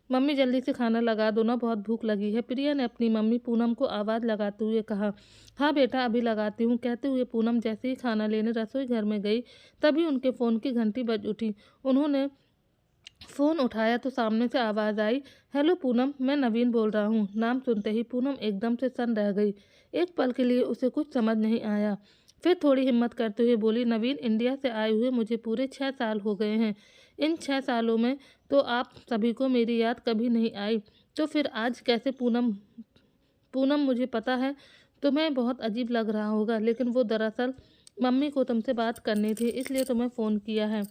Mummy जल्दी से खाना लगा दो ना, बहुत भूख लगी है। प्रिया ने अपनी मम्मी पूनम को आवाज़ लगाते हुए कहा। हाँ बेटा, अभी लगाती हूँ, कहते हुए पूनम जैसे ही खाना लेने रसोई घर में गई, तभी उनके फ़ोन की घंटी बज उठी। उन्होंने फ़ोन उठाया तो सामने से आवाज़ आई, हेलो पूनम, मैं नवीन बोल रहा हूँ। नाम सुनते ही पूनम एकदम से सन्न रह गई। एक पल के लिए उसे कुछ समझ नहीं आया। फिर थोड़ी हिम्मत करते हुए बोली, नवीन, इंडिया से आए हुए मुझे पूरे 6 साल हो गए हैं। इन 6 सालों में तो आप सभी को मेरी याद कभी नहीं आई, तो फिर आज कैसे? पूनम पूनम मुझे पता है तुम्हें बहुत अजीब लग रहा होगा, लेकिन वो दरअसल मम्मी को तुमसे बात करनी थी, इसलिए तुम्हें फ़ोन किया है।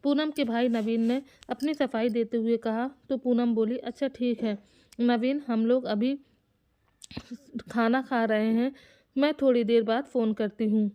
पूनम के भाई नवीन ने अपनी सफाई देते हुए कहा। तो पूनम बोली, अच्छा ठीक है नवीन, हम लोग अभी खाना खा रहे हैं, मैं थोड़ी देर बाद फ़ोन करती हूँ।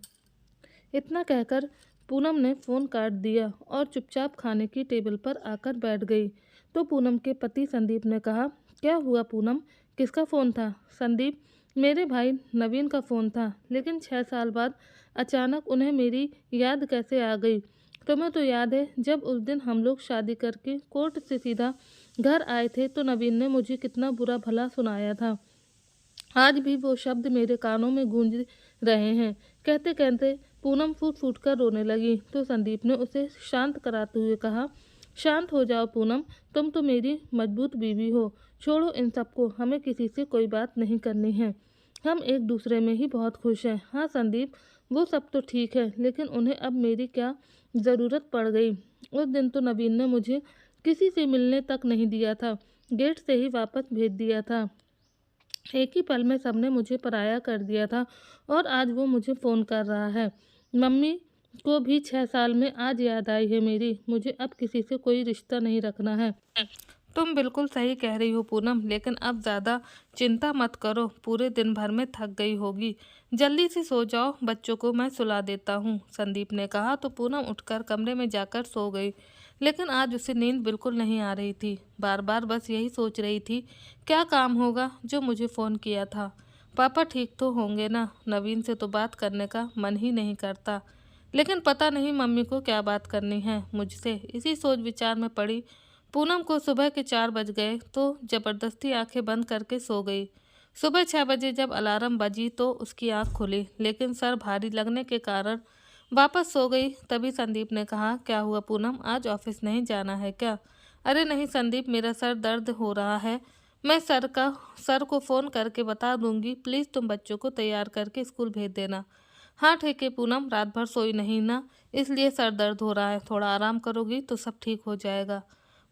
इतना कहकर पूनम ने फ़ोन काट दिया और चुपचाप खाने की टेबल पर आकर बैठ गई। तो पूनम के पति संदीप ने कहा, क्या हुआ पूनम, किसका फ़ोन था? संदीप, मेरे भाई नवीन का फ़ोन था, लेकिन 6 साल बाद अचानक उन्हें मेरी याद कैसे आ गई? तुम्हें तो याद है जब उस दिन हम लोग शादी करके कोर्ट से सीधा घर आए थे, तो नवीन ने मुझे कितना बुरा भला सुनाया था। आज भी वो शब्द मेरे कानों में गूंज रहे हैं। कहते कहते पूनम फूट फूट कर रोने लगी। तो संदीप ने उसे शांत कराते हुए कहा, शांत हो जाओ पूनम, तुम तो मेरी मजबूत बीवी हो। छोड़ो इन सबको, हमें किसी से कोई बात नहीं करनी है। हम एक दूसरे में ही बहुत खुश हैं। हाँ संदीप, वो सब तो ठीक है, लेकिन उन्हें अब मेरी क्या ज़रूरत पड़ गई? उस दिन तो नवीन ने मुझे किसी से मिलने तक नहीं दिया था, गेट से ही वापस भेज दिया था। एक ही पल में सबने मुझे पराया कर दिया था, और आज वो मुझे फ़ोन कर रहा है। मम्मी को भी 6 साल में आज याद आई है मेरी। मुझे अब किसी से कोई रिश्ता नहीं रखना है। तुम बिल्कुल सही कह रही हो पूनम, लेकिन अब ज़्यादा चिंता मत करो, पूरे दिन भर में थक गई होगी, जल्दी से सो जाओ, बच्चों को मैं सुला देता हूँ, संदीप ने कहा। तो पूनम उठकर कमरे में जाकर सो गई, लेकिन आज उसे नींद बिल्कुल नहीं आ रही थी। बार बार बस यही सोच रही थी, क्या काम होगा जो मुझे फ़ोन किया था? पापा ठीक तो होंगे ना? नवीन से तो बात करने का मन ही नहीं करता, लेकिन पता नहीं मम्मी को क्या बात करनी है मुझसे। इसी सोच विचार में पड़ी पूनम को सुबह के 4 बज गए, तो जबरदस्ती आंखें बंद करके सो गई। सुबह 6 बजे जब अलार्म बजी तो उसकी आंख खुली, लेकिन सर भारी लगने के कारण वापस सो गई। तभी संदीप ने कहा, क्या हुआ पूनम, आज ऑफिस नहीं जाना है क्या? अरे नहीं संदीप, मेरा सर दर्द हो रहा है, मैं सर को फ़ोन करके बता दूंगी, प्लीज़ तुम बच्चों को तैयार करके स्कूल भेज देना। हाँ ठीक है पूनम, रात भर सोई नहीं ना, इसलिए सर दर्द हो रहा है, थोड़ा आराम करोगी तो सब ठीक हो जाएगा।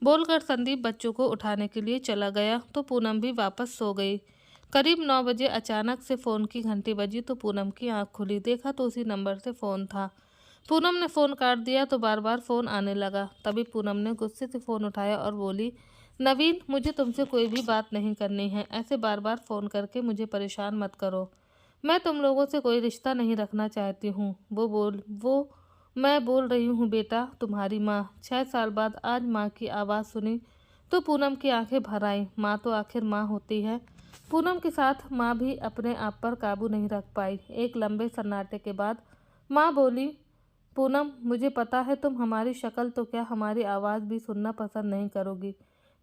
बोलकर संदीप बच्चों को उठाने के लिए चला गया, तो पूनम भी वापस सो गई। करीब 9 बजे अचानक से फ़ोन की घंटी बजी, तो पूनम की आंख खुली, देखा तो उसी नंबर से फ़ोन था। पूनम ने फ़ोन काट दिया तो बार बार फ़ोन आने लगा। तभी पूनम ने गुस्से से फ़ोन उठाया और बोली, नवीन, मुझे तुमसे कोई भी बात नहीं करनी है, ऐसे बार बार फ़ोन करके मुझे परेशान मत करो। मैं तुम लोगों से कोई रिश्ता नहीं रखना चाहती हूँ। वो मैं बोल रही हूँ बेटा, तुम्हारी माँ। 6 साल बाद आज माँ की आवाज़ सुनी तो पूनम की आंखें भर आईं। माँ तो आखिर माँ होती है। पूनम के साथ माँ भी अपने आप पर काबू नहीं रख पाई। एक लंबे सन्नाटे के बाद माँ बोली, पूनम, मुझे पता है तुम हमारी शक्ल तो क्या, हमारी आवाज़ भी सुनना पसंद नहीं करोगी,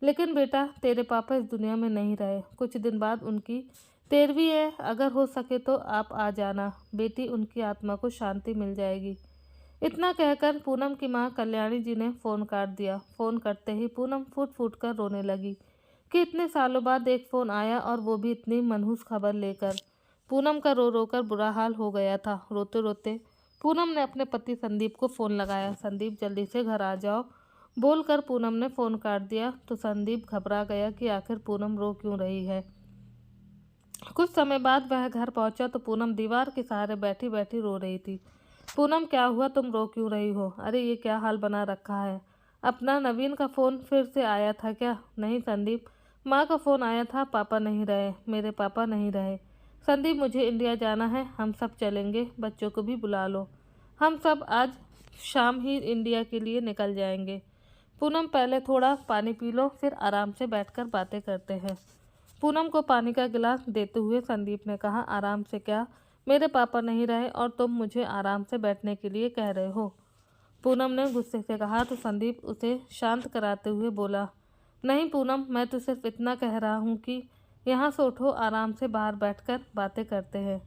लेकिन बेटा तेरे पापा इस दुनिया में नहीं रहे, कुछ दिन बाद उनकी 13वीं है, अगर हो सके तो आप आ जाना बेटी, उनकी आत्मा को शांति मिल जाएगी। इतना कहकर पूनम की माँ कल्याणी जी ने फ़ोन काट दिया। फ़ोन करते ही पूनम फूट फूट कर रोने लगी कि इतने सालों बाद एक फ़ोन आया, और वो भी इतनी मनहूस खबर लेकर। पूनम का रो रो कर बुरा हाल हो गया था। रोते रोते पूनम ने अपने पति संदीप को फ़ोन लगाया। संदीप, जल्दी से घर आ जाओ, बोलकर पूनम ने फ़ोन काट दिया। तो संदीप घबरा गया कि आखिर पूनम रो क्यों रही है। कुछ समय बाद वह घर पहुंचा तो पूनम दीवार के सहारे बैठी बैठी रो रही थी। पूनम, क्या हुआ, तुम रो क्यों रही हो? अरे ये क्या हाल बना रखा है? अपना नवीन का फ़ोन फिर से आया था क्या? नहीं संदीप, माँ का फ़ोन आया था, पापा नहीं रहे, मेरे पापा नहीं रहे। संदीप, मुझे इंडिया जाना है, हम सब चलेंगे, बच्चों को भी बुला लो, हम सब आज शाम ही इंडिया के लिए निकल जाएंगे। पूनम, पहले थोड़ा पानी पी लो, फिर आराम से बैठकर बातें करते हैं। पूनम को पानी का गिलास देते हुए संदीप ने कहा, आराम से क्या, मेरे पापा नहीं रहे और तुम मुझे आराम से बैठने के लिए कह रहे हो? पूनम ने गुस्से से कहा। तो संदीप उसे शांत कराते हुए बोला, नहीं पूनम, मैं तो सिर्फ इतना कह रहा हूँ कि यहाँ से उठो, आराम से बाहर बैठकर बातें करते हैं।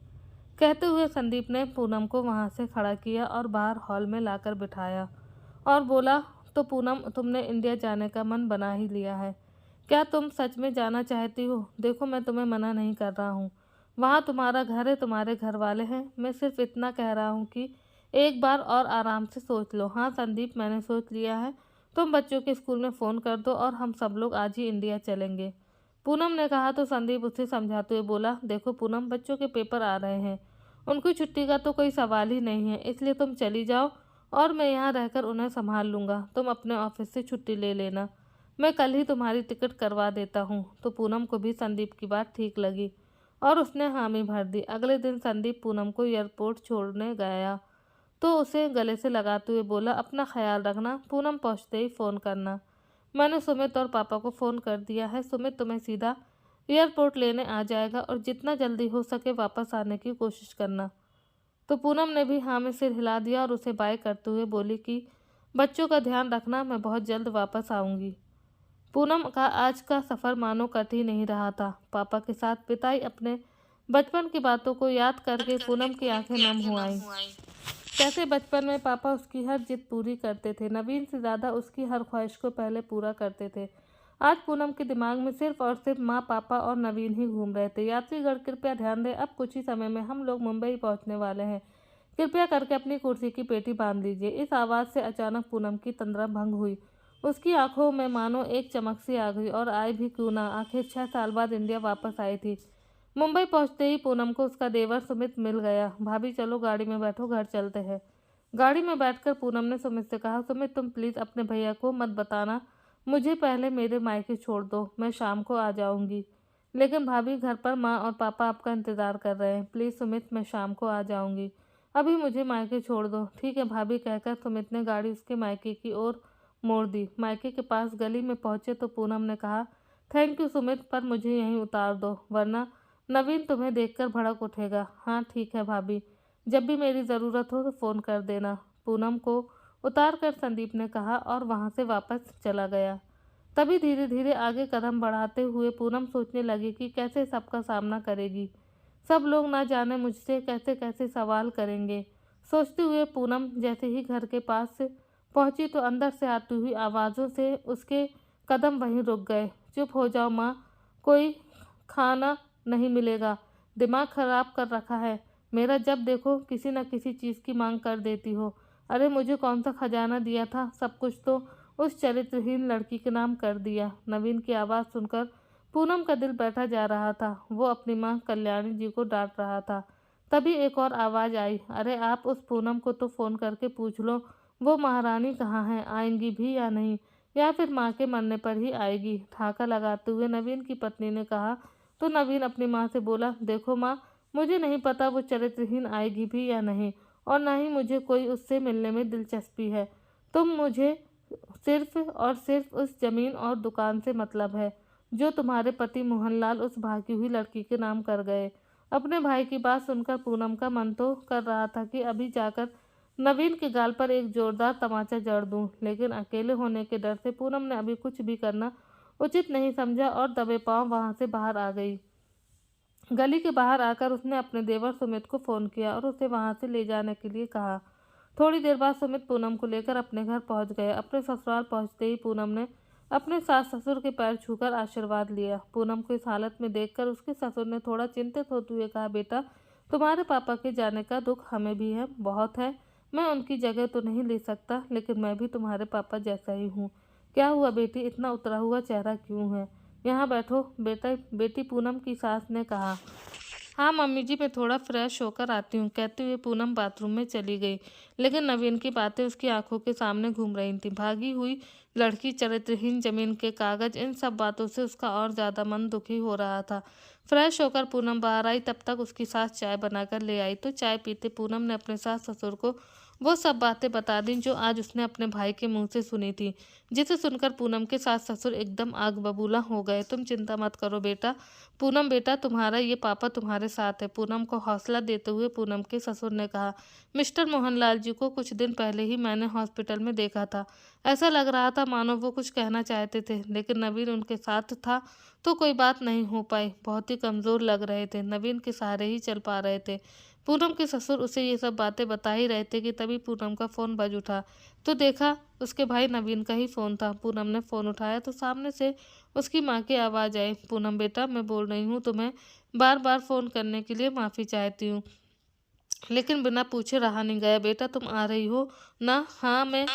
कहते हुए संदीप ने पूनम को वहाँ से खड़ा किया और बाहर हॉल में लाकर बिठाया और बोला, तो पूनम, तुमने इंडिया जाने का मन बना ही लिया है। क्या तुम सच में जाना चाहती हो? देखो, मैं तुम्हें मना नहीं कर रहा हूँ। वहाँ तुम्हारा घर है, तुम्हारे घर वाले हैं। मैं सिर्फ इतना कह रहा हूँ कि एक बार और आराम से सोच लो। हाँ संदीप, मैंने सोच लिया है। तुम बच्चों के स्कूल में फ़ोन कर दो और हम सब लोग आज ही इंडिया चलेंगे। पूनम ने कहा तो संदीप उसे समझाते हुए बोला, देखो पूनम, बच्चों के पेपर आ रहे हैं, उनकी छुट्टी का तो कोई सवाल ही नहीं है, इसलिए तुम चली जाओ और मैं यहाँ रहकर उन्हें संभाल लूँगा। तुम अपने ऑफिस से छुट्टी ले लेना, मैं कल ही तुम्हारी टिकट करवा देता हूँ। तो पूनम को भी संदीप की बात ठीक लगी और उसने हामी भर दी। अगले दिन संदीप पूनम को एयरपोर्ट छोड़ने गया तो उसे गले से लगाते हुए बोला, अपना ख्याल रखना, पूनम पहुँचते ही फ़ोन करना। मैंने सुमित और पापा को फ़ोन कर दिया है, सुमित तुम्हें सीधा एयरपोर्ट लेने आ जाएगा और जितना जल्दी हो सके वापस आने की कोशिश करना। तो पूनम ने भी हाँ में सिर हिला दिया और उसे बाय करते हुए बोली कि बच्चों का ध्यान रखना, मैं बहुत जल्द वापस आऊँगी। पूनम का आज का सफ़र मानो कट ही नहीं रहा था। पापा के साथ बिताई अपने बचपन की बातों को याद करके पूनम की आंखें नम हो आईं। कैसे बचपन में पापा उसकी हर जिद पूरी करते थे, नवीन से ज़्यादा उसकी हर ख्वाहिश को पहले पूरा करते थे। आज पूनम के दिमाग में सिर्फ और सिर्फ माँ, पापा और नवीन ही घूम रहे थे। यात्रीगण कृपया ध्यान दें, अब कुछ ही समय में हम लोग मुंबई पहुँचने वाले हैं। कृपया करके अपनी कुर्सी की पेटी बांध लीजिए। इस आवाज़ से अचानक पूनम की तंद्रा भंग हुई। उसकी आंखों में मानो एक चमक सी आ गई और आए भी क्यों ना, आखिर 6 साल बाद इंडिया वापस आई थी। मुंबई पहुंचते ही पूनम को उसका देवर सुमित मिल गया। भाभी चलो गाड़ी में बैठो, घर चलते हैं। गाड़ी में बैठकर पूनम ने सुमित से कहा, सुमित तुम प्लीज़ अपने भैया को मत बताना, मुझे पहले मेरे मायके छोड़ दो, मैं शाम को आ जाऊंगी। लेकिन भाभी, घर पर माँ और पापा आपका इंतज़ार कर रहे हैं। प्लीज़ सुमित, मैं शाम को आ जाऊंगी, अभी मुझे मायके छोड़ दो। ठीक है भाभी, कहकर सुमित ने गाड़ी उसके मायके की ओर मोड़ दी। मायके के पास गली में पहुंचे तो पूनम ने कहा, थैंक यू सुमित, पर मुझे यहीं उतार दो, वरना नवीन तुम्हें देखकर भड़क उठेगा। हाँ ठीक है भाभी, जब भी मेरी ज़रूरत हो तो फ़ोन कर देना। पूनम को उतार कर संदीप ने कहा और वहाँ से वापस चला गया। तभी धीरे धीरे आगे कदम बढ़ाते हुए पूनम सोचने लगी कि कैसे सबका सामना करेगी। सब लोग ना जाने मुझसे कैसे कैसे सवाल करेंगे। सोचते हुए पूनम जैसे ही घर के पास से पहुंची तो अंदर से आती हुई आवाज़ों से उसके कदम वहीं रुक गए। चुप हो जाओ माँ, कोई खाना नहीं मिलेगा, दिमाग खराब कर रखा है मेरा, जब देखो किसी न किसी चीज़ की मांग कर देती हो। अरे मुझे कौन सा खजाना दिया था, सब कुछ तो उस चरित्रहीन लड़की के नाम कर दिया। नवीन की आवाज़ सुनकर पूनम का दिल बैठा जा रहा था। वो अपनी माँ कल्याणी जी को डांट रहा था। तभी एक और आवाज़ आई, अरे आप उस पूनम को तो फ़ोन करके पूछ लो वो महारानी कहाँ है, आएंगी भी या नहीं, या फिर माँ के मरने पर ही आएगी। ठाका लगाते हुए नवीन की पत्नी ने कहा। तो नवीन अपनी माँ से बोला, देखो माँ, मुझे नहीं पता वो चरित्रहीन आएगी भी या नहीं, और ना ही मुझे कोई उससे मिलने में दिलचस्पी है। तुम मुझे सिर्फ और सिर्फ उस ज़मीन और दुकान से मतलब है जो तुम्हारे पति मोहनलाल उस भागी हुई लड़की के नाम कर गए। अपने भाई की बात सुनकर पूनम का मन तो कर रहा था कि अभी जाकर नवीन के गाल पर एक जोरदार तमाचा जड़ दूं, लेकिन अकेले होने के डर से पूनम ने अभी कुछ भी करना उचित नहीं समझा और दबे पांव वहां से बाहर आ गई। गली के बाहर आकर उसने अपने देवर सुमित को फ़ोन किया और उसे वहां से ले जाने के लिए कहा। थोड़ी देर बाद सुमित पूनम को लेकर अपने घर पहुंच गए। अपने ससुराल पहुंचते ही पूनम ने अपने सास ससुर के पैर छूकर आशीर्वाद लिया। पूनम को इस हालत में देखकर उसके ससुर ने थोड़ा चिंतित होते हुए कहा, बेटा, तुम्हारे पापा के जाने का दुख हमें भी है, बहुत है। मैं उनकी जगह तो नहीं ले सकता, लेकिन मैं भी तुम्हारे पापा जैसा ही हूँ। क्या हुआ बेटी, इतना उतरा हुआ चेहरा क्यों है? यहाँ बैठो बेटा, बेटी, पूनम की सास ने कहा। हाँ मम्मी जी, मैं थोड़ा फ्रेश होकर आती हूँ, कहते हुए पूनम बाथरूम में चली गई। लेकिन नवीन की बातें उसकी आंखों के सामने घूम रही थीं। भागी हुई लड़की, चरित्रहीन जमीन के कागज, इन सब बातों से उसका और ज़्यादा मन दुखी हो रहा था। फ्रेश होकर पूनम बाहर आई, तब तक उसकी सास चाय बनाकर ले आई। तो चाय पीते पूनम ने अपने सास ससुर को वो सब बातें बता दी जो आज उसने अपने भाई के मुंह से सुनी थी, जिसे सुनकर पूनम के सास ससुर एकदम आग बबूला हो गए। तुम चिंता मत करो बेटा, पूनम बेटा तुम्हारा ये पापा तुम्हारे साथ है, पूनम को हौसला देते हुए पूनम के ससुर ने कहा। मिस्टर मोहनलाल जी को कुछ दिन पहले ही मैंने हॉस्पिटल में देखा था। ऐसा लग रहा था मानो वो कुछ कहना चाहते थे, लेकिन नवीन उनके साथ था तो कोई बात नहीं हो पाई। बहुत ही कमज़ोर लग रहे थे, नवीन के सहारे ही चल पा रहे थे। पूनम के ससुर उसे ये सब बातें बता ही रहे थे कि तभी पूनम का फ़ोन बज उठा, तो देखा उसके भाई नवीन का ही फ़ोन था। पूनम ने फ़ोन उठाया तो सामने से उसकी माँ की आवाज़ आई, पूनम बेटा मैं बोल रही हूँ, तुम्हें बार बार फ़ोन करने के लिए माफ़ी चाहती हूँ, लेकिन बिना पूछे रहा नहीं गया। बेटा तुम आ रही हो ना? हाँ माँ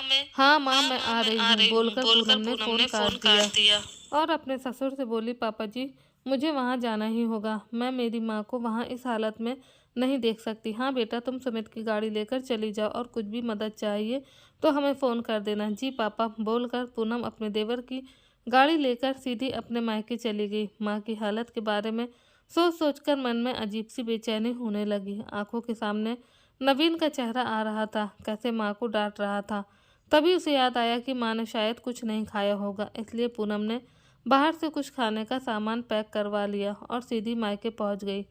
मैं आ रही हूँ, बोलकर पूनम ने फ़ोन काट दिया और अपने ससुर से बोली, पापा जी मुझे वहाँ जाना ही होगा, मैं मेरी माँ को वहाँ इस हालत में नहीं देख सकती। हाँ बेटा तुम सुमित की गाड़ी लेकर चली जाओ और कुछ भी मदद चाहिए तो हमें फ़ोन कर देना। जी पापा, बोलकर पूनम अपने देवर की गाड़ी लेकर सीधी अपने मायके चली गई। माँ की हालत के बारे में सोच सोचकर मन में अजीब सी बेचैनी होने लगी। आंखों के सामने नवीन का चेहरा आ रहा था, कैसे माँ को डांट रहा था। तभी उसे याद आया कि माँ ने शायद कुछ नहीं खाया होगा, इसलिए पूनम ने बाहर से कुछ खाने का सामान पैक करवा लिया और सीधी मायके पहुंच गई।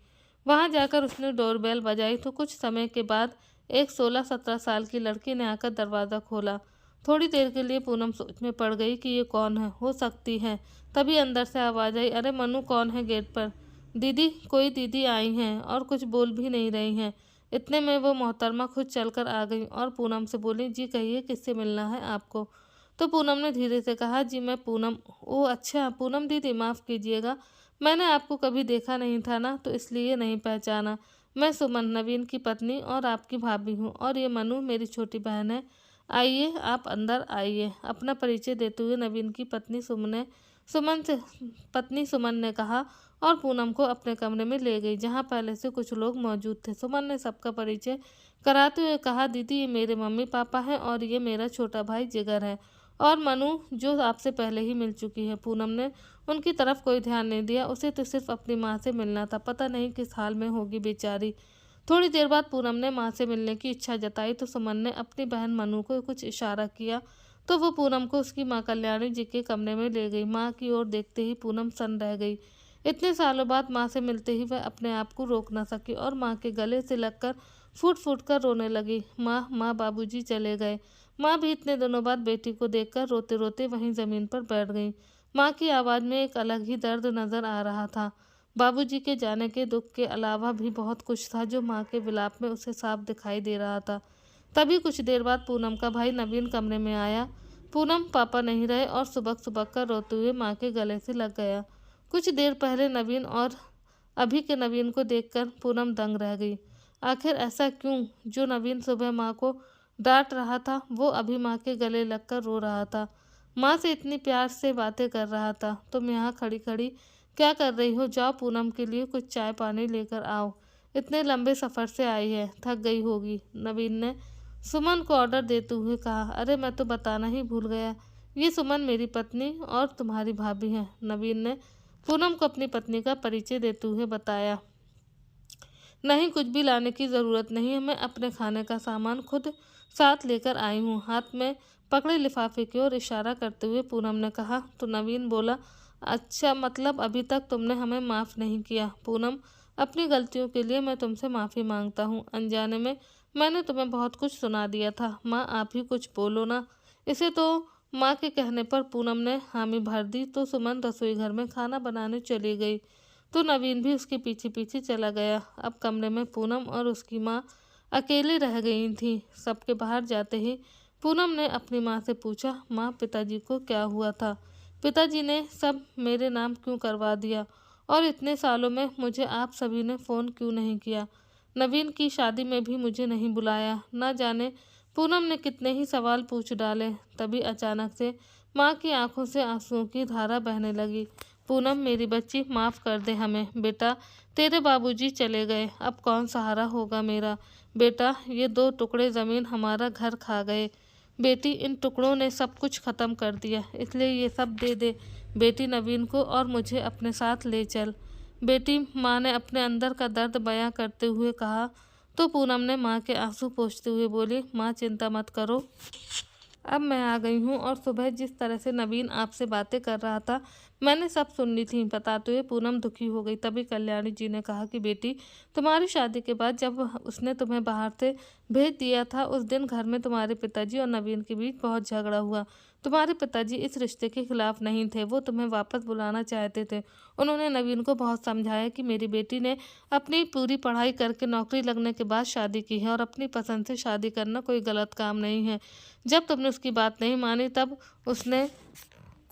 वहां जाकर उसने डोरबेल बजाई तो कुछ समय के बाद एक 16-17 साल की लड़की ने आकर दरवाज़ा खोला। थोड़ी देर के लिए पूनम सोच में पड़ गई कि ये कौन है, हो सकती है। तभी अंदर से आवाज़ आई, अरे मनु कौन है गेट पर? दीदी, कोई दीदी आई हैं और कुछ बोल भी नहीं रही हैं। इतने में वो मोहतरमा खुद चलकर आ गई और पूनम से बोली, जी कहिए किससे मिलना है आपको? तो पूनम ने धीरे से कहा, जी मैं पूनम। ओह अच्छा पूनम दीदी, माफ़ कीजिएगा, मैंने आपको कभी देखा नहीं था ना, तो इसलिए नहीं पहचाना। मैं सुमन, नवीन की पत्नी और आपकी भाभी हूँ, और ये मनु मेरी छोटी बहन है। आइए आप अंदर आइए, अपना परिचय देते हुए नवीन की पत्नी सुमन ने कहा और पूनम को अपने कमरे में ले गई, जहाँ पहले से कुछ लोग मौजूद थे। सुमन ने सबका परिचय कराते हुए कहा, दीदी ये मेरे मम्मी पापा हैं और ये मेरा छोटा भाई जिगर है, और मनु जो आपसे पहले ही मिल चुकी है। पूनम ने उनकी तरफ कोई ध्यान नहीं दिया, उसे तो सिर्फ अपनी माँ से मिलना था, पता नहीं किस हाल में होगी बेचारी। थोड़ी देर बाद पूनम ने माँ से मिलने की इच्छा जताई तो सुमन ने अपनी बहन मनु को कुछ इशारा किया तो वो पूनम को उसकी माँ कल्याणी जी के कमरे में ले गई। माँ की ओर देखते ही पूनम सन्न रह गई। इतने सालों बाद माँ से मिलते ही वह अपने आप को रोक न सकी और माँ के गले से लगकर फूट फूट कर रोने लगी। माँ बाबूजी चले गए। माँ भी इतने दिनों बाद बेटी को देखकर रोते रोते वहीं ज़मीन पर बैठ गई। माँ की आवाज़ में एक अलग ही दर्द नज़र आ रहा था। बाबूजी के जाने के दुख के अलावा भी बहुत कुछ था जो माँ के विलाप में उसे साफ दिखाई दे रहा था। तभी कुछ देर बाद पूनम का भाई नवीन कमरे में आया। पूनम पापा नहीं रहे और सुबह सुबह कर रोते हुए माँ के गले से लग गया। कुछ देर पहले नवीन और अभी के नवीन को देखकर पूनम दंग रह गई। आखिर ऐसा क्यों? जो नवीन सुबह माँ को डांट रहा था वो अभी माँ के गले लगकर रो रहा था, माँ से इतनी प्यार से बातें कर रहा था। तुम यहाँ खड़ी खड़ी क्या कर रही हो? जाओ पूनम के लिए कुछ चाय पानी लेकर आओ, इतने लंबे सफ़र से आई है, थक गई होगी, नवीन ने सुमन को ऑर्डर देते हुए कहा। अरे मैं तो बताना ही भूल गया, ये सुमन मेरी पत्नी और तुम्हारी भाभी है, नवीन ने पूनम को अपनी पत्नी का परिचय देते हुए बताया। नहीं, कुछ भी लाने की ज़रूरत नहीं है, मैं अपने खाने का सामान खुद साथ लेकर आई हूँ, हाथ में पकड़े लिफाफे की ओर इशारा करते हुए पूनम ने कहा। तो नवीन बोला, अच्छा मतलब अभी तक तुमने हमें माफ़ नहीं किया? पूनम, अपनी गलतियों के लिए मैं तुमसे माफ़ी मांगता हूँ, अनजाने में मैंने तुम्हें बहुत कुछ सुना दिया था। माँ आप ही कुछ बोलो ना। इसे तो माँ के कहने पर पूनम ने हामी भर दी तो सुमन रसोई घर में खाना बनाने चली गई तो नवीन भी उसके पीछे पीछे चला गया। अब कमरे में पूनम और उसकी माँ अकेली रह गई थी। सबके बाहर जाते ही पूनम ने अपनी माँ से पूछा, माँ पिताजी को क्या हुआ था? पिताजी ने सब मेरे नाम क्यों करवा दिया और इतने सालों में मुझे आप सभी ने फ़ोन क्यों नहीं किया? नवीन की शादी में भी मुझे नहीं बुलाया। ना जाने पूनम ने कितने ही सवाल पूछ डाले। तभी अचानक से माँ की आंखों से आंसुओं की धारा बहने लगी। पूनम मेरी बच्ची, माफ़ कर दे हमें। बेटा तेरे बाबूजी चले गए, अब कौन सहारा होगा मेरा? बेटा ये 2 टुकड़े ज़मीन हमारा घर खा गए। बेटी इन टुकड़ों ने सब कुछ ख़त्म कर दिया, इसलिए ये सब दे दे बेटी नवीन को और मुझे अपने साथ ले चल। बेटी, माँ ने अपने अंदर का दर्द बयां करते हुए कहा। तो पूनम ने माँ के आंसू पोंछते हुए बोली, माँ चिंता मत करो, अब मैं आ गई हूँ। और सुबह जिस तरह से नवीन आपसे बातें कर रहा था, मैंने सब सुन ली थी। बताते हुए पूनम दुखी हो गई। तभी कल्याणी जी ने कहा कि बेटी, तुम्हारी शादी के बाद जब उसने तुम्हें बाहर से भेज दिया था, उस दिन घर में तुम्हारे पिताजी और नवीन के बीच बहुत झगड़ा हुआ। तुम्हारे पिताजी इस रिश्ते के खिलाफ नहीं थे, वो तुम्हें वापस बुलाना चाहते थे। उन्होंने नवीन को बहुत समझाया कि मेरी बेटी ने अपनी पूरी पढ़ाई करके नौकरी लगने के बाद शादी की है और अपनी पसंद से शादी करना कोई गलत काम नहीं है। जब तुमने उसकी बात नहीं मानी तब उसने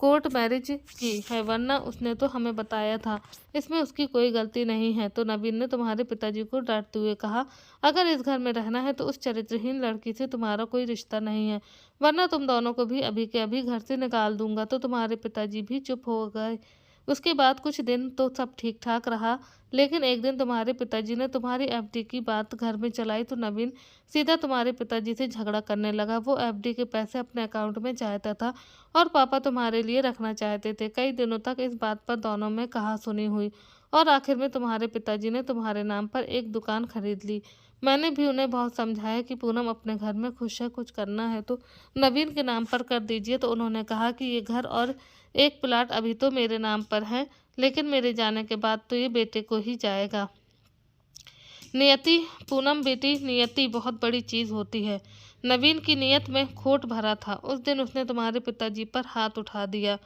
कोर्ट मैरिज की है, वरना उसने तो हमें बताया था, इसमें उसकी कोई गलती नहीं है। तो नवीन ने तुम्हारे पिताजी को डांटते हुए कहा, अगर इस घर में रहना है तो उस चरित्रहीन लड़की से तुम्हारा कोई रिश्ता नहीं है, वरना तुम दोनों को भी अभी के अभी घर से निकाल दूंगा। तो तुम्हारे पिताजी भी चुप हो गए। उसके बाद कुछ दिन तो सब ठीक ठाक रहा, लेकिन एक दिन तुम्हारे पिताजी ने तुम्हारी एफडी की बात घर में चलाई तो नवीन सीधा तुम्हारे पिताजी से झगड़ा करने लगा। वो एफडी के पैसे अपने अकाउंट में चाहता था और पापा तुम्हारे लिए रखना चाहते थे। कई दिनों तक इस बात पर दोनों में कहासुनी हुई और आखिर में तुम्हारे पिताजी ने तुम्हारे नाम पर एक दुकान खरीद ली। मैंने भी उन्हें बहुत समझाया कि पूनम अपने घर में खुश है, कुछ करना है तो नवीन के नाम पर कर दीजिए। तो उन्होंने कहा कि ये घर और एक प्लाट अभी तो मेरे नाम पर है, लेकिन मेरे जाने के बाद तो ये बेटे को ही जाएगा। नियति, पूनम बेटी, नियति बहुत बड़ी चीज़ होती है। नवीन की नियत में खोट भरा था। उस दिन उसने तुम्हारे पिताजी पर हाथ उठा दिया।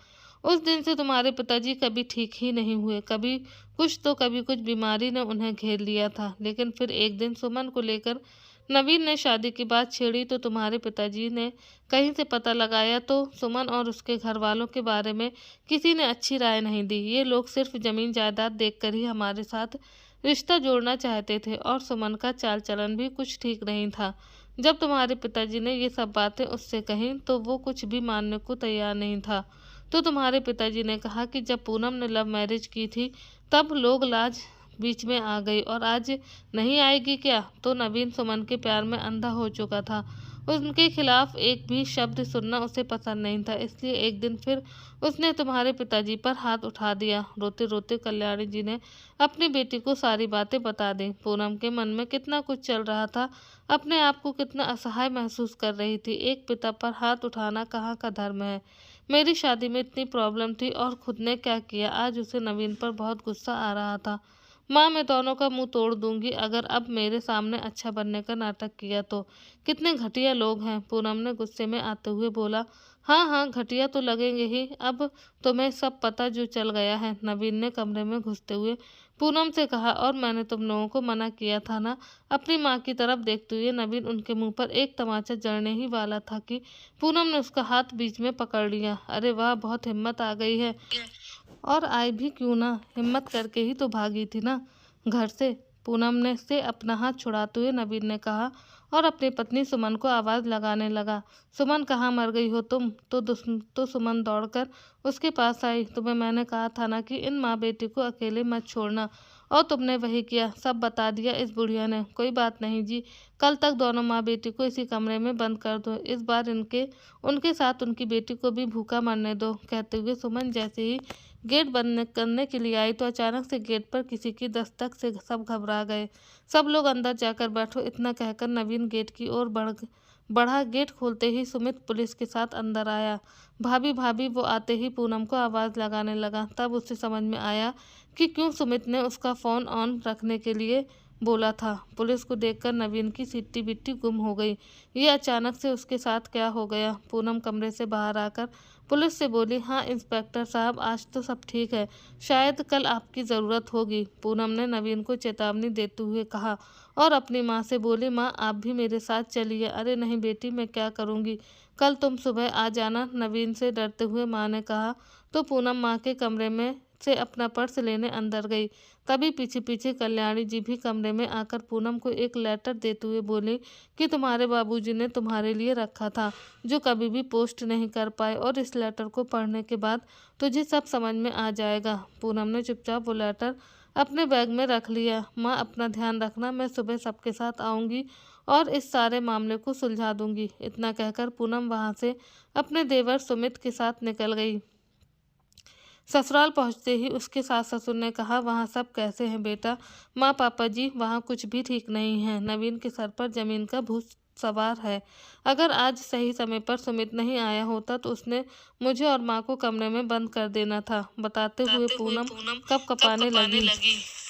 उस दिन से तुम्हारे पिताजी कभी ठीक ही नहीं हुए। कभी कुछ तो कभी कुछ बीमारी ने उन्हें घेर लिया था। लेकिन फिर एक दिन सुमन को लेकर नवीन ने शादी की बात छेड़ी तो तुम्हारे पिताजी ने कहीं से पता लगाया तो सुमन और उसके घर वालों के बारे में किसी ने अच्छी राय नहीं दी। ये लोग सिर्फ जमीन जायदाद देखकर ही हमारे साथ रिश्ता जोड़ना चाहते थे और सुमन का चाल चलन भी कुछ ठीक नहीं था। जब तुम्हारे पिताजी ने ये सब बातें उससे कहीं तो वो कुछ भी मानने को तैयार नहीं था। तो तुम्हारे पिताजी ने कहा कि जब पूनम ने लव मैरिज की थी तब लोग लाज बीच में आ गई और आज नहीं आएगी क्या। तो नवीन सुमन के प्यार में अंधा हो चुका था। उनके खिलाफ एक भी शब्द सुनना उसे पसंद नहीं था, इसलिए एक दिन फिर उसने तुम्हारे पिताजी पर हाथ उठा दिया। रोते रोते कल्याणी जी ने अपनी बेटी को सारी बातें बता दी। पूनम के मन में कितना कुछ चल रहा था, अपने आप को कितना असहाय महसूस कर रही थी। एक पिता पर हाथ उठाना कहाँ का धर्म है। मेरी शादी में इतनी प्रॉब्लम थी और खुद ने क्या किया। आज उसे नवीन पर बहुत गुस्सा आ रहा था। माँ, मैं दोनों का मुंह तोड़ दूंगी अगर अब मेरे सामने अच्छा बनने का नाटक किया तो। कितने घटिया लोग हैं, पूनम ने गुस्से में आते हुए बोला। हाँ हाँ, घटिया तो लगेंगे ही, अब तुम्हें सब पता जो चल गया है, नवीन ने कमरे में घुसते हुए पूनम से कहा। और मैंने तुम लोगों को मना किया था ना। अपनी माँ की तरफ देखते हुए नवीन उनके मुंह पर एक तमाचा जड़ने ही वाला था कि पूनम ने उसका हाथ बीच में पकड़ लिया। अरे वाह, बहुत हिम्मत आ गई है। और आई भी क्यों ना, हिम्मत करके ही तो भागी थी ना घर से। पूनम ने से अपना हाथ छुड़ाते हुए नवीन ने कहा और अपनी पत्नी सुमन को आवाज़ लगाने लगा। सुमन, कहाँ मर गई हो तुम। तो सुमन दौड़कर उसके पास आई। तुम्हें मैंने कहा था ना कि इन माँ बेटी को अकेले मत छोड़ना, और तुमने वही किया, सब बता दिया इस बुढ़िया ने। कोई बात नहीं जी, कल तक दोनों माँ बेटी को इसी कमरे में बंद कर दो। इस बार उनके साथ उनकी बेटी को भी भूखा मरने दो। कहते हुए सुमन जैसे ही गेट बंद करने के लिए आई तो अचानक से गेट पर किसी की दस्तक से सब घबरा गए। सब लोग अंदर जाकर बैठो, इतना कहकर नवीन गेट की ओर बढ़ा। गेट खोलते ही सुमित पुलिस के साथ अंदर आया। भाभी भाभी, वो आते ही पूनम को आवाज़ लगाने लगा। तब उसे समझ में आया कि क्यों सुमित ने उसका फ़ोन ऑन रखने के लिए बोला था। पुलिस को देखकर नवीन की सिट्टी बिट्टी गुम हो गई। ये अचानक से उसके साथ क्या हो गया। पूनम कमरे से बाहर आकर पुलिस से बोली, हाँ इंस्पेक्टर साहब, आज तो सब ठीक है, शायद कल आपकी ज़रूरत होगी। पूनम ने नवीन को चेतावनी देते हुए कहा और अपनी माँ से बोली, माँ आप भी मेरे साथ चलिए। अरे नहीं बेटी, मैं क्या करूँगी, कल तुम सुबह आ जाना, नवीन से डरते हुए माँ ने कहा। तो पूनम माँ के कमरे में से अपना पर्स लेने अंदर गई। तभी पीछे पीछे कल्याणी जी भी कमरे में आकर पूनम को एक लेटर देते हुए बोली कि तुम्हारे बाबूजी ने तुम्हारे लिए रखा था, जो कभी भी पोस्ट नहीं कर पाए, और इस लेटर को पढ़ने के बाद तुझे सब समझ में आ जाएगा। पूनम ने चुपचाप वो लेटर अपने बैग में रख लिया। माँ, अपना ध्यान रखना, मैं सुबह सबके साथ आऊँगी और इस सारे मामले को सुलझा दूंगी। इतना कहकर पूनम वहाँ से अपने देवर सुमित के साथ निकल गई। ससुराल पहुंचते ही उसके सास ससुर ने कहा, वहाँ सब कैसे हैं बेटा? माँ पापा जी, वहाँ कुछ भी ठीक नहीं है। नवीन के सर पर जमीन का भूत सवार है। अगर आज सही समय पर सुमित नहीं आया होता तो उसने मुझे और माँ को कमरे में बंद कर देना था। बताते हुए पूनम कब कपाने लगी।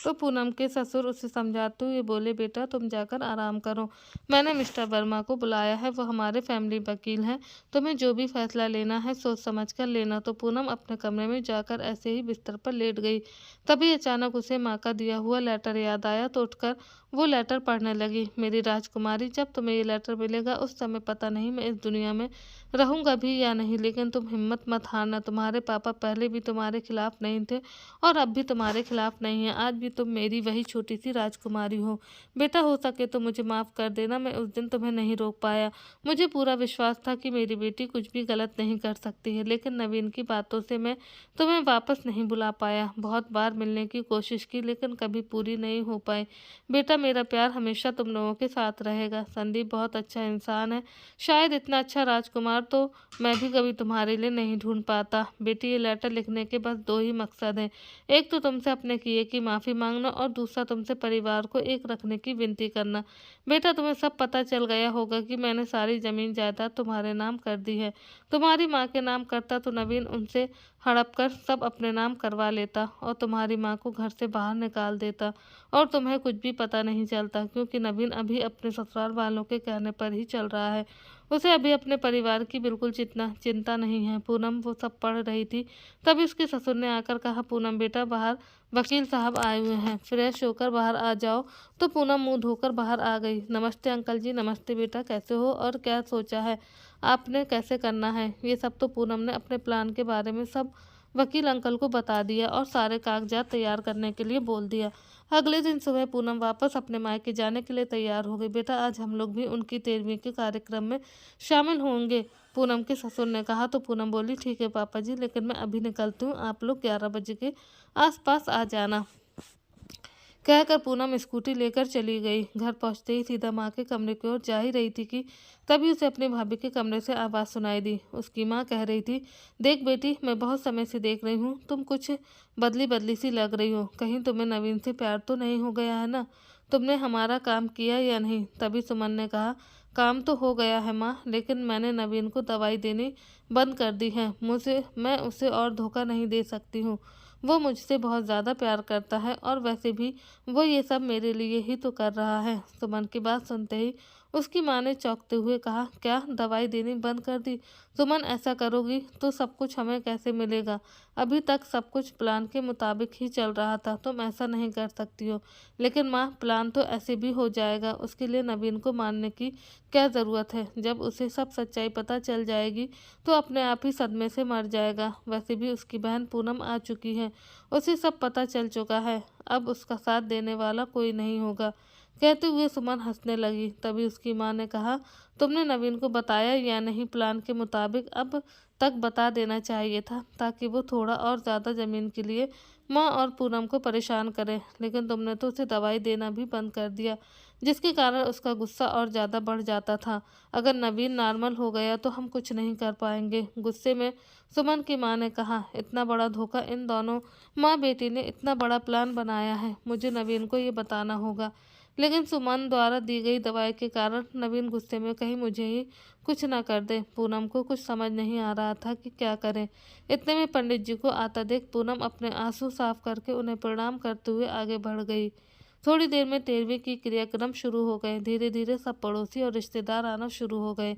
तो पूनम के ससुर उसे समझाते हुए बोले, बेटा तुम जाकर आराम करो, मैंने मिस्टर वर्मा को बुलाया है, वो हमारे फैमिली वकील हैं, तुम्हें जो भी फैसला लेना है सोच समझ कर लेना। तो पूनम अपने कमरे में जाकर ऐसे ही बिस्तर पर लेट गई। तभी अचानक उसे माँ का दिया हुआ लेटर याद आया तो उठकर वो लेटर पढ़ने लगी। मेरी राजकुमारी, जब तुम्हें ये लेटर मिलेगा उस समय पता नहीं मैं इस दुनिया में रहूंगा भी या नहीं, लेकिन तुम हिम्मत मत हारना। तुम्हारे पापा पहले भी तुम्हारे खिलाफ नहीं थे और अब भी तुम्हारे खिलाफ नहीं है। आज भी तुम मेरी वही छोटी सी राजकुमारी हो। बेटा हो सके तो मुझे माफ़ कर देना, मैं उस दिन तुम्हें नहीं रोक पाया। मुझे पूरा विश्वास था कि मेरी बेटी कुछ भी गलत नहीं कर सकती है, लेकिन नवीन की बातों से मैं तुम्हें वापस नहीं बुला पाया। बहुत बार मिलने की कोशिश की लेकिन कभी पूरी नहीं हो पाई। बेटा मेरा प्यार हमेशा तुम लोगों के साथ रहेगा। संदीप बहुत अच्छा इंसान है, शायद इतना अच्छा राजकुमार तो मैं भी कभी तुम्हारे लिए नहीं ढूंढ पाता। बेटी ये लेटर लिखने के बस दो ही मकसद हैं, एक तो तुमसे अपने किए की माफ़ी मांगना और दूसरा तुमसे परिवार को एक रखने की विनती करना। बेटा तुम्हें सब पता चल गया होगा कि मैंने सारी ज़मीन जायदाद तुम्हारे नाम कर दी है। तुम्हारी माँ के नाम करता तो नवीन उनसे हड़प कर सब अपने नाम करवा लेता और तुम्हारी माँ को घर से बाहर निकाल देता और तुम्हें कुछ भी पता नहीं चलता, क्योंकि नवीन अभी अपने ससुराल वालों के कहने पर ही चल रहा है। उसे अभी अपने परिवार की बिल्कुल चिंता नहीं है। पूनम वो सब पढ़ रही थी, तभी उसके ससुर ने आकर कहा, पूनम बेटा बाहर वकील साहब आए हुए हैं, फ्रेश होकर बाहर आ जाओ। तो पूनम मुंह धोकर बाहर आ गई। नमस्ते अंकल जी। नमस्ते बेटा, कैसे हो और क्या सोचा है आपने, कैसे करना है? ये सब तो पूनम ने अपने प्लान के बारे में सब वकील अंकल को बता दिया और सारे कागजात तैयार करने के लिए बोल दिया। अगले दिन सुबह पूनम वापस अपने मायके जाने के लिए तैयार हो गई। बेटा आज हम लोग भी उनकी 13वीं के कार्यक्रम में शामिल होंगे, पूनम के ससुर ने कहा। तो पूनम बोली, ठीक है पापा जी, लेकिन मैं अभी निकलती हूँ, आप लोग 11 बजे के आसपास आ जाना। कहकर पूनम स्कूटी लेकर चली गई। घर पहुंचते ही सीधा माँ के कमरे की ओर जा ही रही थी कि तभी उसे अपनी भाभी के कमरे से आवाज़ सुनाई दी। उसकी माँ कह रही थी, देख बेटी, मैं बहुत समय से देख रही हूँ, तुम कुछ बदली बदली सी लग रही हो। कहीं तुम्हें नवीन से प्यार तो नहीं हो गया है ना? तुमने हमारा काम किया या नहीं? तभी सुमन ने कहा, काम तो हो गया है माँ, लेकिन मैंने नवीन को दवाई देनी बंद कर दी है। मैं उसे और धोखा नहीं दे सकती हूँ। वो मुझसे बहुत ज़्यादा प्यार करता है और वैसे भी वो ये सब मेरे लिए ही तो कर रहा है। सुमन की बात सुनते ही उसकी माँ ने चौंकते हुए कहा, क्या दवाई देनी बंद कर दी? सुमन ऐसा करोगी तो सब कुछ हमें कैसे मिलेगा? अभी तक सब कुछ प्लान के मुताबिक ही चल रहा था, तुम ऐसा नहीं कर सकती हो। लेकिन माँ, प्लान तो ऐसे भी हो जाएगा, उसके लिए नवीन को मारने की क्या ज़रूरत है? जब उसे सब सच्चाई पता चल जाएगी तो अपने आप ही सदमे से मर जाएगा। वैसे भी उसकी बहन पूनम आ चुकी है, उसे सब पता चल चुका है, अब उसका साथ देने वाला कोई नहीं होगा। कहते हुए सुमन हंसने लगी। तभी उसकी माँ ने कहा, तुमने नवीन को बताया या नहीं? प्लान के मुताबिक अब तक बता देना चाहिए था, ताकि वो थोड़ा और ज़्यादा ज़मीन के लिए माँ और पूनम को परेशान करे। लेकिन तुमने तो उसे दवाई देना भी बंद कर दिया, जिसके कारण उसका गुस्सा और ज़्यादा बढ़ जाता था। अगर नवीन नॉर्मल हो गया तो हम कुछ नहीं कर पाएंगे। गुस्से में सुमन की माँ ने कहा, इतना बड़ा धोखा इन दोनों माँ बेटी ने इतना बड़ा प्लान बनाया है, मुझे नवीन को ये बताना होगा। लेकिन सुमन द्वारा दी गई दवाई के कारण नवीन गुस्से में कहीं मुझे ही कुछ ना कर दे। पूनम को कुछ समझ नहीं आ रहा था कि क्या करें। इतने में पंडित जी को आता देख पूनम अपने आंसू साफ करके उन्हें प्रणाम करते हुए आगे बढ़ गई। थोड़ी देर में 13वीं की क्रियाक्रम शुरू हो गए। धीरे धीरे सब पड़ोसी और रिश्तेदार आना शुरू हो गए।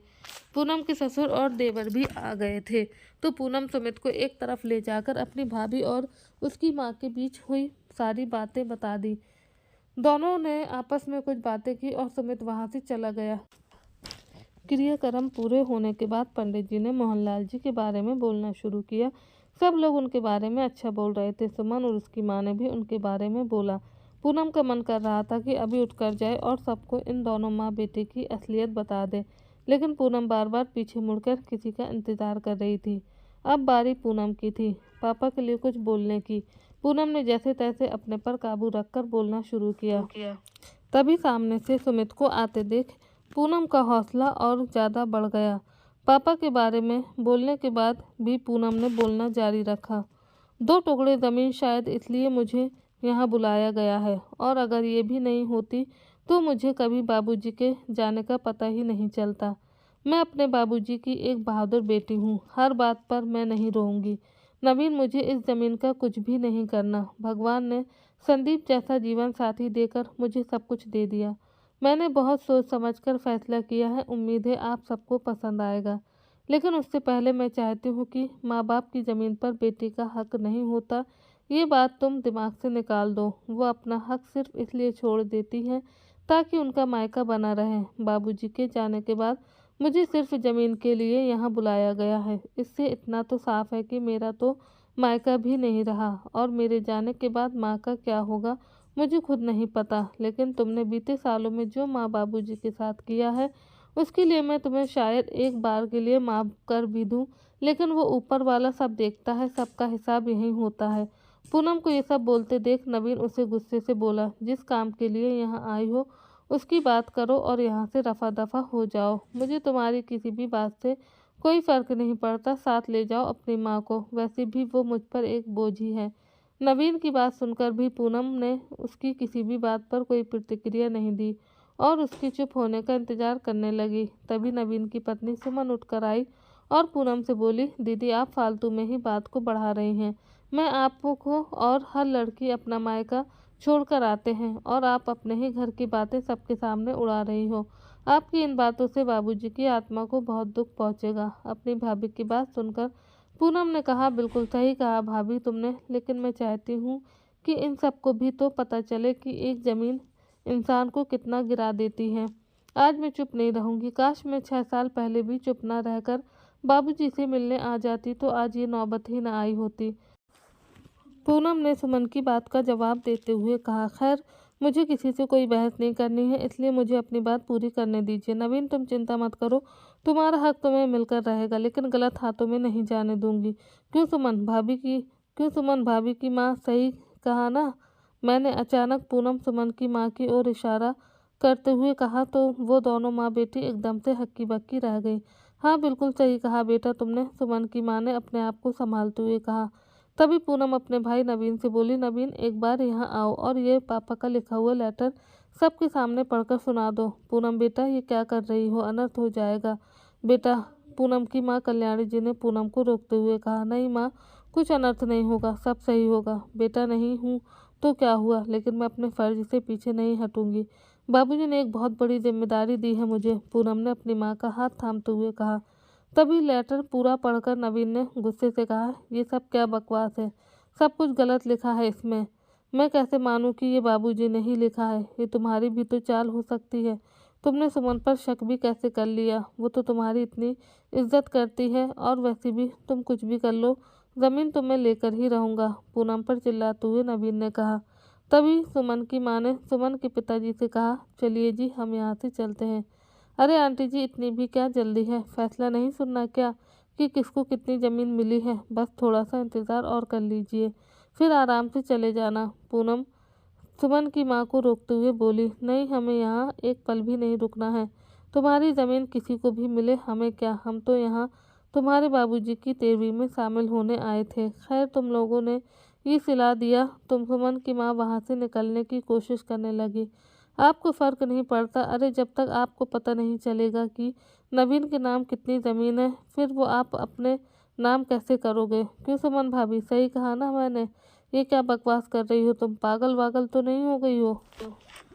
पूनम के ससुर और देवर भी आ गए थे। तो पूनम सुमित को एक तरफ ले जाकर अपनी भाभी और उसकी माँ के बीच हुई सारी बातें बता दी। दोनों ने आपस में कुछ बातें की और सुमित वहां से चला गया। क्रियाक्रम पूरे होने के बाद पंडित जी ने मोहनलाल जी के बारे में बोलना शुरू किया। सब लोग उनके बारे में अच्छा बोल रहे थे। सुमन और उसकी माँ ने भी उनके बारे में बोला। पूनम का मन कर रहा था कि अभी उठकर जाए और सबको इन दोनों माँ बेटे की असलियत बता दे, लेकिन पूनम बार बार पीछे मुड़कर किसी का इंतजार कर रही थी। अब बारी पूनम की थी पापा के लिए कुछ बोलने की। पूनम ने जैसे तैसे अपने पर काबू रखकर बोलना शुरू किया। तभी सामने से सुमित को आते देख पूनम का हौसला और ज़्यादा बढ़ गया। पापा के बारे में बोलने के बाद भी पूनम ने बोलना जारी रखा। 2 टुकड़े ज़मीन शायद इसलिए मुझे यहाँ बुलाया गया है, और अगर ये भी नहीं होती तो मुझे कभी बाबूजी के जाने का पता ही नहीं चलता। मैं अपने बाबूजी की एक बहादुर बेटी हूँ, हर बात पर मैं नहीं रोऊँगी। नवीन, मुझे इस ज़मीन का कुछ भी नहीं करना। भगवान ने संदीप जैसा जीवन साथी देकर मुझे सब कुछ दे दिया। मैंने बहुत सोच समझकर फैसला किया है, उम्मीद है आप सबको पसंद आएगा। लेकिन उससे पहले मैं चाहती हूँ कि माँ बाप की ज़मीन पर बेटी का हक नहीं होता, ये बात तुम दिमाग से निकाल दो। वो अपना हक सिर्फ इसलिए छोड़ देती हैं ताकि उनका मायका बना रहे। बाबूजी के जाने के बाद मुझे सिर्फ ज़मीन के लिए यहाँ बुलाया गया है। इससे इतना तो साफ है कि मेरा तो मायका भी नहीं रहा, और मेरे जाने के बाद माँ का क्या होगा मुझे खुद नहीं पता। लेकिन तुमने बीते सालों में जो माँ बाबूजी के साथ किया है, उसके लिए मैं तुम्हें शायद एक बार के लिए माफ़ कर भी दूँ, लेकिन वो ऊपर वाला सब देखता है, सबका हिसाब यहीं होता है। पूनम को ये सब बोलते देख नवीन उसे गुस्से से बोला, जिस काम के लिए यहाँ आई हो उसकी बात करो और यहाँ से रफा दफा हो जाओ। मुझे तुम्हारी किसी भी बात से कोई फर्क नहीं पड़ता, साथ ले जाओ अपनी माँ को, वैसे भी वो मुझ पर एक बोझ ही है। नवीन की बात सुनकर भी पूनम ने उसकी किसी भी बात पर कोई प्रतिक्रिया नहीं दी और उसके चुप होने का इंतजार करने लगी। तभी नवीन की पत्नी सुमन उठकर आई और पूनम से बोली, दीदी आप फालतू में ही बात को बढ़ा रही हैं। मैं आपको और हर लड़की अपना मायका छोड़कर आते हैं, और आप अपने ही घर की बातें सबके सामने उड़ा रही हो। आपकी इन बातों से बाबूजी की आत्मा को बहुत दुख पहुंचेगा। अपनी भाभी की बात सुनकर पूनम ने कहा, बिल्कुल सही कहा भाभी तुमने, लेकिन मैं चाहती हूँ कि इन सबको भी तो पता चले कि एक ज़मीन इंसान को कितना गिरा देती है। आज मैं चुप नहीं रहूँगी। काश मैं 6 साल पहले भी चुप ना रहकर बाबूजी से मिलने आ जाती तो आज ये नौबत ही न आई होती। पूनम ने सुमन की बात का जवाब देते हुए कहा, खैर मुझे किसी से कोई बहस नहीं करनी है, इसलिए मुझे अपनी बात पूरी करने दीजिए। नवीन तुम चिंता मत करो, तुम्हारा हक तुम्हें मिलकर रहेगा, लेकिन गलत हाथों में नहीं जाने दूंगी। क्यों सुमन भाभी की माँ सही कहा ना? मैंने अचानक पूनम सुमन की माँ की ओर इशारा करते हुए कहा तो वो दोनों माँ बेटी एकदम से हक्की बक्की रह गई। हाँ बिल्कुल सही कहा बेटा तुमने, सुमन की माँ ने अपने आप को संभालते हुए कहा। तभी पूनम अपने भाई नवीन से बोली, नवीन एक बार यहाँ आओ और ये पापा का लिखा हुआ लेटर सबके सामने पढ़कर सुना दो। पूनम बेटा ये क्या कर रही हो, अनर्थ हो जाएगा बेटा। पूनम की माँ कल्याणी जी ने पूनम को रोकते हुए कहा, नहीं माँ, कुछ अनर्थ नहीं होगा, सब सही होगा। बेटा नहीं हूँ तो क्या हुआ, लेकिन मैं अपने फर्ज से पीछे नहीं हटूंगी। बाबूजी ने एक बहुत बड़ी जिम्मेदारी दी है मुझे, पूनम ने अपनी माँ का हाथ थामते हुए कहा। तभी लेटर पूरा पढ़कर नवीन ने गुस्से से कहा, ये सब क्या बकवास है, सब कुछ गलत लिखा है इसमें। मैं कैसे मानूं कि ये बाबूजी ने ही लिखा है, ये तुम्हारी भी तो चाल हो सकती है। तुमने सुमन पर शक भी कैसे कर लिया, वो तो तुम्हारी इतनी इज्जत करती है, और वैसे भी तुम कुछ भी कर लो ज़मीन तो मैं लेकर ही रहूँगा, पूनम पर चिल्लाते हुए नवीन ने कहा। तभी सुमन की माँ ने सुमन के पिताजी से कहा, चलिए जी हम यहाँ से चलते हैं। अरे आंटी जी इतनी भी क्या जल्दी है, फैसला नहीं सुनना क्या कि किसको कितनी ज़मीन मिली है? बस थोड़ा सा इंतज़ार और कर लीजिए, फिर आराम से चले जाना। पूनम सुमन की माँ को रोकते हुए बोली, नहीं हमें यहाँ एक पल भी नहीं रुकना है। तुम्हारी ज़मीन किसी को भी मिले हमें क्या, हम तो यहाँ तुम्हारे बाबूजी की तेरहवीं में शामिल होने आए थे। खैर तुम लोगों ने ये सिला दिया। तुम सुमन की माँ वहाँ से निकलने की कोशिश करने लगी। आपको फ़र्क नहीं पड़ता? अरे जब तक आपको पता नहीं चलेगा कि नवीन के नाम कितनी ज़मीन है, फिर वो आप अपने नाम कैसे करोगे? क्यों सुमन भाभी, सही कहा ना मैंने? ये क्या बकवास कर रही हो तुम, पागल वागल तो नहीं हो गई हो?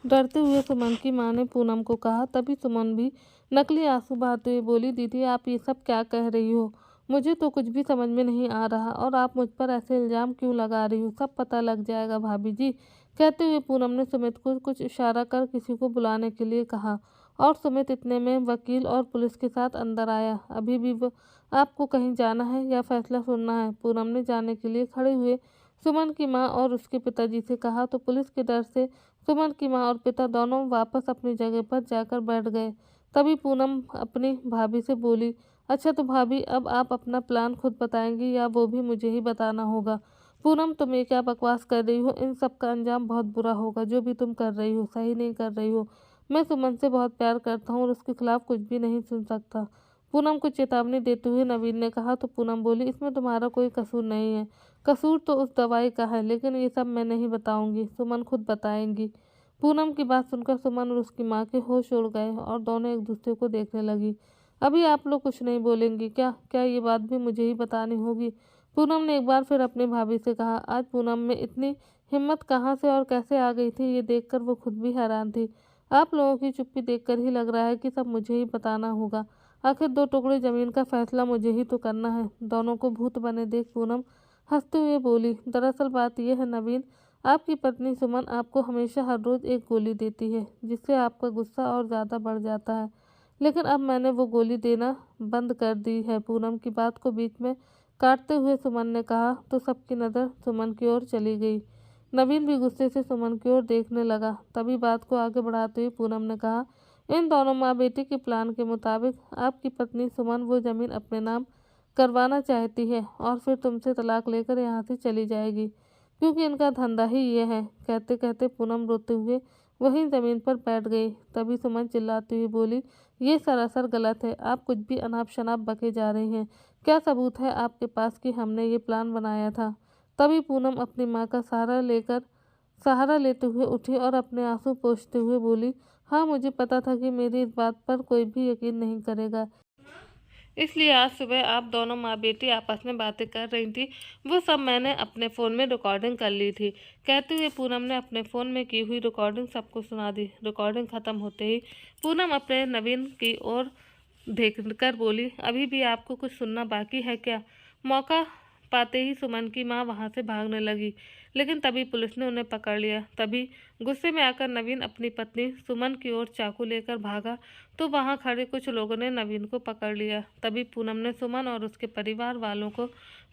डरते हुए सुमन की माँ ने पूनम को कहा। तभी सुमन भी नकली आंसू बहाते हुए बोली, दीदी आप ये सब क्या कह रही हो, मुझे तो कुछ भी समझ में नहीं आ रहा, और आप मुझ पर ऐसे इल्ज़ाम क्यों लगा रही हो, सब पता लग जाएगा भाभी जी। कहते हुए पूनम ने सुमित को कुछ इशारा कर किसी को बुलाने के लिए कहा, और सुमित इतने में वकील और पुलिस के साथ अंदर आया। अभी भी वो आपको कहीं जाना है या फैसला सुनना है? पूनम ने जाने के लिए खड़े हुए सुमन की माँ और उसके पिताजी से कहा तो पुलिस के डर से सुमन की माँ और पिता दोनों वापस अपनी जगह पर जाकर बैठ गए। तभी पूनम अपनी भाभी से बोली, अच्छा तो भाभी अब आप अपना प्लान खुद बताएंगी या वो भी मुझे ही बताना होगा? पूनम तुम ये क्या बकवास कर रही हो, इन सब का अंजाम बहुत बुरा होगा, जो भी तुम कर रही हो सही नहीं कर रही हो। मैं सुमन से बहुत प्यार करता हूँ और उसके खिलाफ कुछ भी नहीं सुन सकता। पूनम को चेतावनी देते हुए नवीन ने कहा। तो पूनम बोली, इसमें तुम्हारा कोई कसूर नहीं है, कसूर तो उस दवाई का है, लेकिन ये सब मैं नहीं बताऊंगी, सुमन खुद बताएंगी। पूनम की बात सुनकर सुमन और उसकी माँ के होश उड़ गए और दोनों एक दूसरे को देखने लगी। अभी आप लोग कुछ नहीं बोलेंगी क्या? क्या ये बात भी मुझे ही बतानी होगी? पूनम ने एक बार फिर अपनी भाभी से कहा। आज पूनम में इतनी हिम्मत कहाँ से और कैसे आ गई थी, ये देखकर वो खुद भी हैरान थी। आप लोगों की चुप्पी देखकर ही लग रहा है कि सब मुझे ही बताना होगा। आखिर 2 टुकड़े जमीन का फैसला मुझे ही तो करना है। दोनों को भूत बने देख पूनम हंसते हुए बोली, दरअसल बात यह है नवीन, आपकी पत्नी सुमन आपको हमेशा हर रोज एक गोली देती है, जिससे आपका गुस्सा और ज़्यादा बढ़ जाता है। लेकिन अब मैंने वो गोली देना बंद कर दी है। पूनम की बात को बीच में काटते हुए सुमन ने कहा। तो सबकी नज़र सुमन की ओर चली गई। नवीन भी गुस्से से सुमन की ओर देखने लगा। तभी बात को आगे बढ़ाते हुए पूनम ने कहा, इन दोनों माँ बेटी के प्लान के मुताबिक आपकी पत्नी सुमन वो ज़मीन अपने नाम करवाना चाहती है और फिर तुमसे तलाक लेकर यहाँ से चली जाएगी, क्योंकि इनका धंधा ही ये है। कहते कहते पूनम रोते हुए वहीं ज़मीन पर बैठ गई। तभी सुमन चिल्लाती हुई बोली, ये सरासर गलत है, आप कुछ भी अनाप शनाप बके जा रही हैं। क्या सबूत है आपके पास कि हमने ये प्लान बनाया था? तभी पूनम अपनी माँ का सहारा लेते हुए उठी और अपने आंसू पोंछते हुए बोली, हाँ मुझे पता था कि मेरी इस बात पर कोई भी यकीन नहीं करेगा, इसलिए आज सुबह आप दोनों माँ बेटी आपस में बातें कर रही थी, वो सब मैंने अपने फ़ोन में रिकॉर्डिंग कर ली थी। कहते हुए पूनम ने अपने फ़ोन में की हुई रिकॉर्डिंग सबको सुना दी। रिकॉर्डिंग ख़त्म होते ही पूनम अपने नवीन की ओर देखकर बोली, अभी भी आपको कुछ सुनना बाकी है क्या? मौका पाते ही सुमन की माँ वहाँ से भागने लगी, लेकिन तभी पुलिस ने उन्हें पकड़ लिया। तभी गुस्से में आकर नवीन अपनी पत्नी सुमन की ओर चाकू लेकर भागा, तो वहाँ खड़े कुछ लोगों ने नवीन को पकड़ लिया। तभी पूनम ने सुमन और उसके परिवार वालों को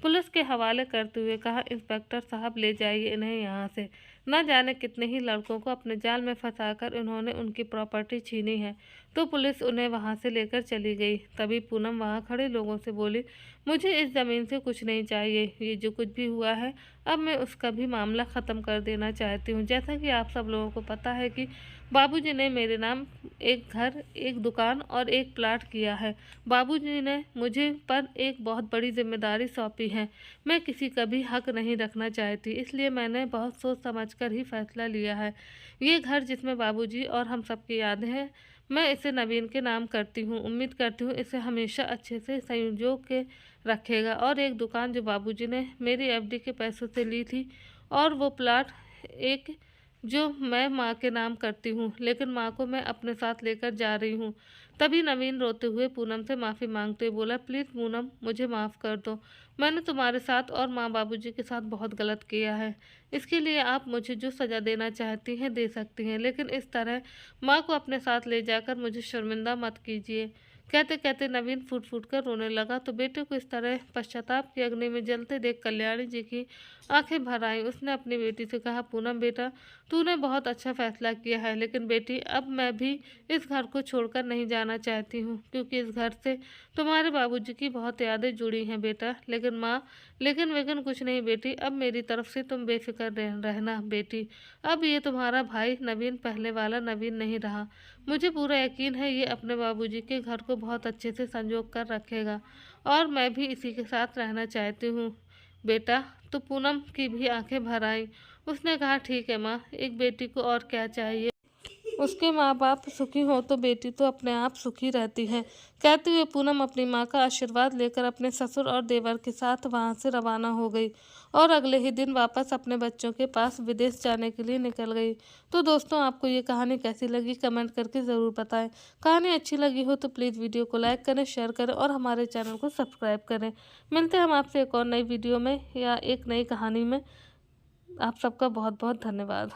पुलिस के हवाले करते हुए कहा, इंस्पेक्टर साहब ले जाइए इन्हें यहाँ से। न जाने कितने ही लड़कों को अपने जाल में फंसाकर इन्होंने उनकी प्रॉपर्टी छीनी है। तो पुलिस उन्हें वहाँ से लेकर चली गई। तभी पूनम वहाँ खड़े लोगों से बोली, मुझे इस ज़मीन से कुछ नहीं चाहिए, ये जो कुछ भी हुआ है अब मैं उसका भी मामला ख़त्म कर देना चाहती हूँ। जैसा कि आप सब लोगों को पता है कि बाबूजी ने मेरे नाम एक घर, एक दुकान और एक प्लाट किया है। बाबूजी ने मुझे पर एक बहुत बड़ी जिम्मेदारी सौंपी है। मैं किसी का भी हक नहीं रखना चाहती, इसलिए मैंने बहुत सोच समझकर ही फैसला लिया है। ये घर जिसमें बाबूजी और हम सबकी यादें हैं, मैं इसे नवीन के नाम करती हूँ। उम्मीद करती हूँ इसे हमेशा अच्छे से संजो के रखेगा। और एक दुकान जो बाबूजी ने मेरी एफडी के पैसों से ली थी, और वो प्लाट एक जो मैं माँ के नाम करती हूँ, लेकिन माँ को मैं अपने साथ लेकर जा रही हूँ। तभी नवीन रोते हुए पूनम से माफ़ी मांगते हुए बोला, प्लीज़ पूनम मुझे माफ़ कर दो, मैंने तुम्हारे साथ और माँ बाबूजी के साथ बहुत गलत किया है। इसके लिए आप मुझे जो सज़ा देना चाहती हैं दे सकती हैं, लेकिन इस तरह माँ को अपने साथ ले जाकर मुझे शर्मिंदा मत कीजिए। कहते कहते नवीन फूट फूट कर रोने लगा। तो बेटे को इस तरह पश्चाताप की अग्नि में जलते देख कल्याणी जी की आंखें भर आईं। उसने अपनी बेटी से कहा, पूनम बेटा तूने बहुत अच्छा फैसला किया है, लेकिन बेटी अब मैं भी इस घर को छोड़कर नहीं जाना चाहती हूँ, क्योंकि इस घर से तुम्हारे बाबूजी की बहुत यादें जुड़ी हैं बेटा। लेकिन माँ, लेकिन वेकिन कुछ नहीं बेटी, अब मेरी तरफ से तुम बेफिक्र रहना बेटी। अब ये तुम्हारा भाई नवीन पहले वाला नवीन नहीं रहा। मुझे पूरा यकीन है ये अपने बाबूजी के घर को बहुत अच्छे से संजो कर रखेगा, और मैं भी इसी के साथ रहना चाहती हूँ बेटा। तो पूनम की भी आंखें भर आईं। उसने कहा, ठीक है माँ, एक बेटी को और क्या चाहिए, उसके माँ बाप सुखी हो तो बेटी तो अपने आप सुखी रहती है। कहते हुए पूनम अपनी माँ का आशीर्वाद लेकर अपने ससुर और देवर के साथ वहाँ से रवाना हो गई और अगले ही दिन वापस अपने बच्चों के पास विदेश जाने के लिए निकल गई। तो दोस्तों, आपको ये कहानी कैसी लगी कमेंट करके ज़रूर बताएं। कहानी अच्छी लगी हो तो प्लीज़ वीडियो को लाइक करें, शेयर करें और हमारे चैनल को सब्सक्राइब करें। मिलते हैं हम आपसे एक और नई वीडियो में या एक नई कहानी में। आप सबका बहुत बहुत धन्यवाद।